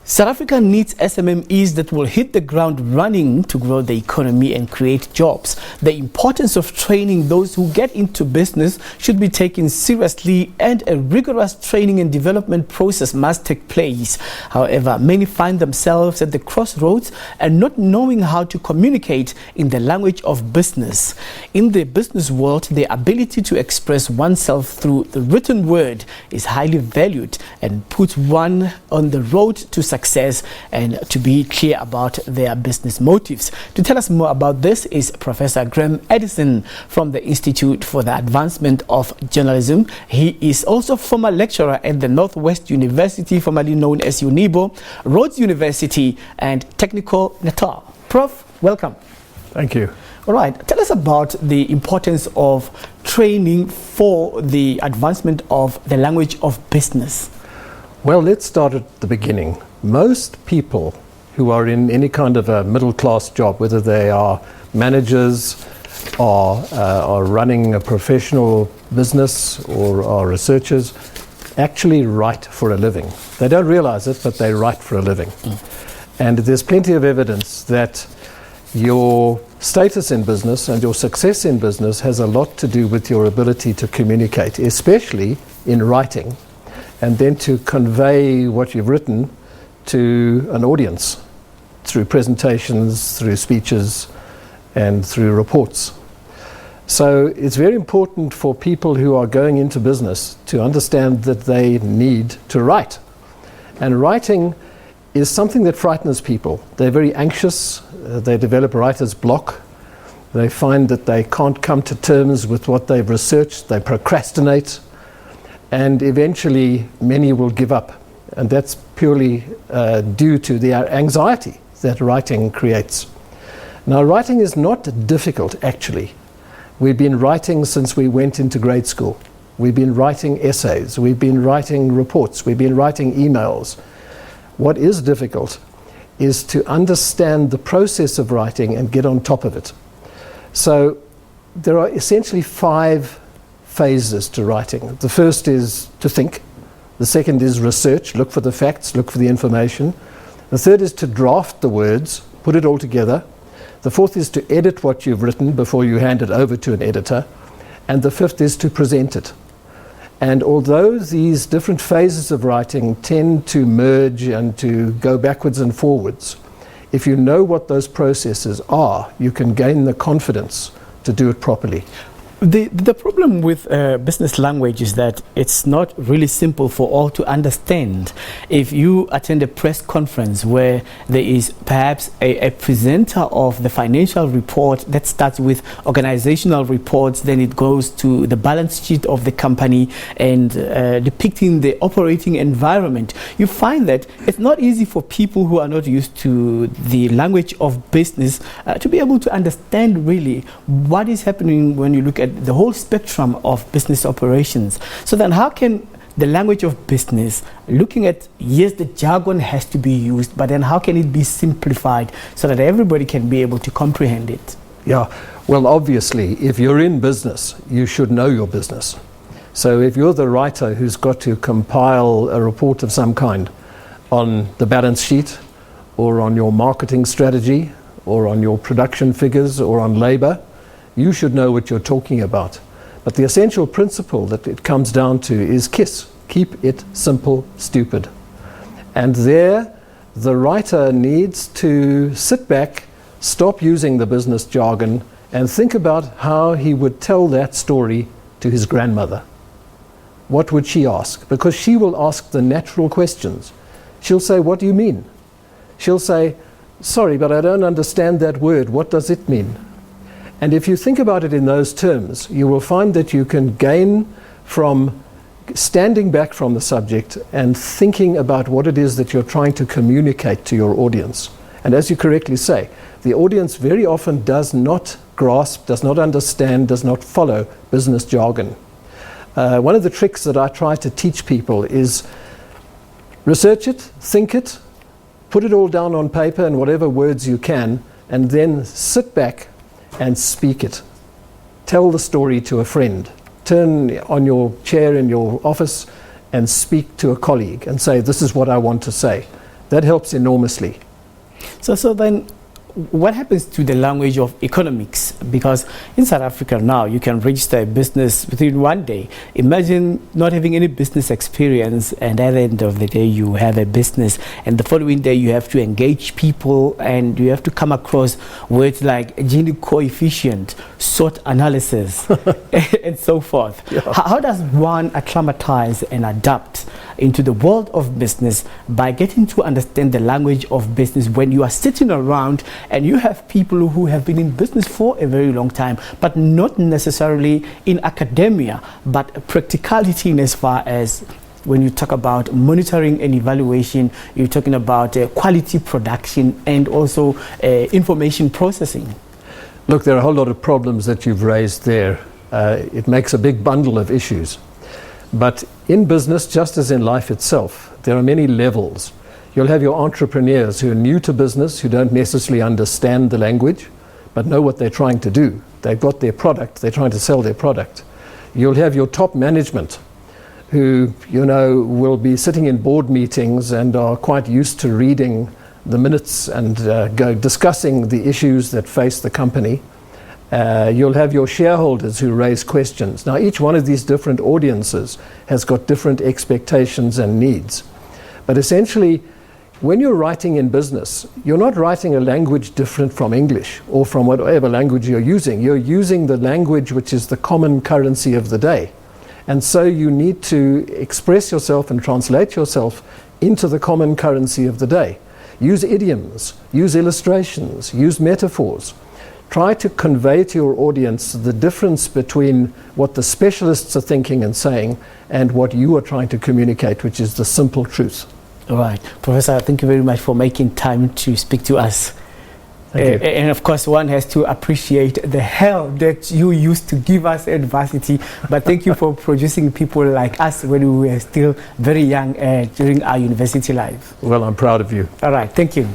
South Africa needs SMMEs that will hit the ground running to grow the economy and create jobs. The importance of training those who get into business should be taken seriously, and a rigorous training and development process must take place. However, many find themselves at the crossroads and not knowing how to communicate in the language of business. In the business world, the ability to express oneself through the written word is highly valued and puts one on the road to success and to be clear about their business motives. To tell us more about this is Professor Graeme Addison from the Institute for the Advancement of Journalism. He is also former lecturer at the Northwest University, formerly known as UNIBO, Rhodes University and Technicon, Natal. Prof, welcome. Thank you. All right, tell us about the importance of training for the advancement of the language of business. Well, let's start at the beginning. Most people who are in any kind of a middle-class job, whether they are managers or are running a professional business or are researchers, actually write for a living. They don't realize it, but they write for a living. And there's plenty of evidence that your status in business and your success in business has a lot to do with your ability to communicate, especially in writing, and then to convey what you've written to an audience through presentations, through speeches, and through reports. So it's very important for people who are going into business to understand that they need to write. And writing is something that frightens people. They're very anxious, they develop writer's block, they find that they can't come to terms with what they've researched, they procrastinate, and eventually many will give up. And that's purely due to the anxiety that writing creates. Now, writing is not difficult, actually. We've been writing since we went into grade school. We've been writing essays, we've been writing reports, we've been writing emails. What is difficult is to understand the process of writing and get on top of it. So there are essentially 5 phases to writing. The first is to think. The second is research, look for the facts, look for the information. The third is to draft the words, put it all together. The fourth is to edit what you've written before you hand it over to an editor. And the fifth is to present it. And although these different phases of writing tend to merge and to go backwards and forwards, if you know what those processes are, you can gain the confidence to do it properly. The problem with business language is that it's not really simple for all to understand. If you attend a press conference where there is perhaps a presenter of the financial report that starts with organizational reports, then it goes to the balance sheet of the company and depicting the operating environment, you find that it's not easy for people who are not used to the language of business to be able to understand really what is happening when you look at the whole spectrum of business operations. So then how can the language of business, looking at, yes, the jargon has to be used, but then how can it be simplified so that everybody can be able to comprehend it? Yeah, well, obviously, if you're in business, you should know your business. So if you're the writer who's got to compile a report of some kind on the balance sheet, or on your marketing strategy, or on your production figures, or on labor, you should know what you're talking about. But the essential principle that it comes down to is KISS. Keep it simple, stupid. And there, the writer needs to sit back, stop using the business jargon, and think about how he would tell that story to his grandmother. What would she ask? Because she will ask the natural questions. She'll say, "What do you mean?" She'll say, "Sorry, but I don't understand that word. What does it mean?" And if you think about it in those terms, you will find that you can gain from standing back from the subject and thinking about what it is that you're trying to communicate to your audience. And as you correctly say, the audience very often does not grasp, does not understand, does not follow business jargon. One of the tricks that I try to teach people is research it, think it, put it all down on paper in whatever words you can, and then sit back and speak it. Tell the story to a friend. Turn on your chair in your office and speak to a colleague and say, "This is what I want to say." That helps enormously. So then, what happens to the language of economics? Because in South Africa now, you can register a business within one day. Imagine not having any business experience, and at the end of the day, you have a business, and the following day, you have to engage people, and you have to come across words like Gini coefficient, SWOT analysis, and so forth. Yeah. How does one acclimatize and adapt into the world of business by getting to understand the language of business when you are sitting around and you have people who have been in business for a very long time, but not necessarily in academia, but practicality in as far as when you talk about monitoring and evaluation, you're talking about quality production and also information processing. Look, there are a whole lot of problems that you've raised there. It makes a big bundle of issues. But in business, just as in life itself, there are many levels. You'll have your entrepreneurs who are new to business, who don't necessarily understand the language, but know what they're trying to do. They've got their product, they're trying to sell their product. You'll have your top management who, will be sitting in board meetings and are quite used to reading the minutes and discussing the issues that face the company. You'll have your shareholders who raise questions. Now, each one of these different audiences has got different expectations and needs. But essentially, when you're writing in business, you're not writing a language different from English or from whatever language you're using. You're using the language which is the common currency of the day. And so you need to express yourself and translate yourself into the common currency of the day. Use idioms, use illustrations, use metaphors. Try to convey to your audience the difference between what the specialists are thinking and saying and what you are trying to communicate, which is the simple truth. All right. Professor, thank you very much for making time to speak to us. Thank you. And of course, one has to appreciate the help that you used to give us at varsity. But thank you for producing people like us when we were still very young during our university life. Well, I'm proud of you. All right. Thank you.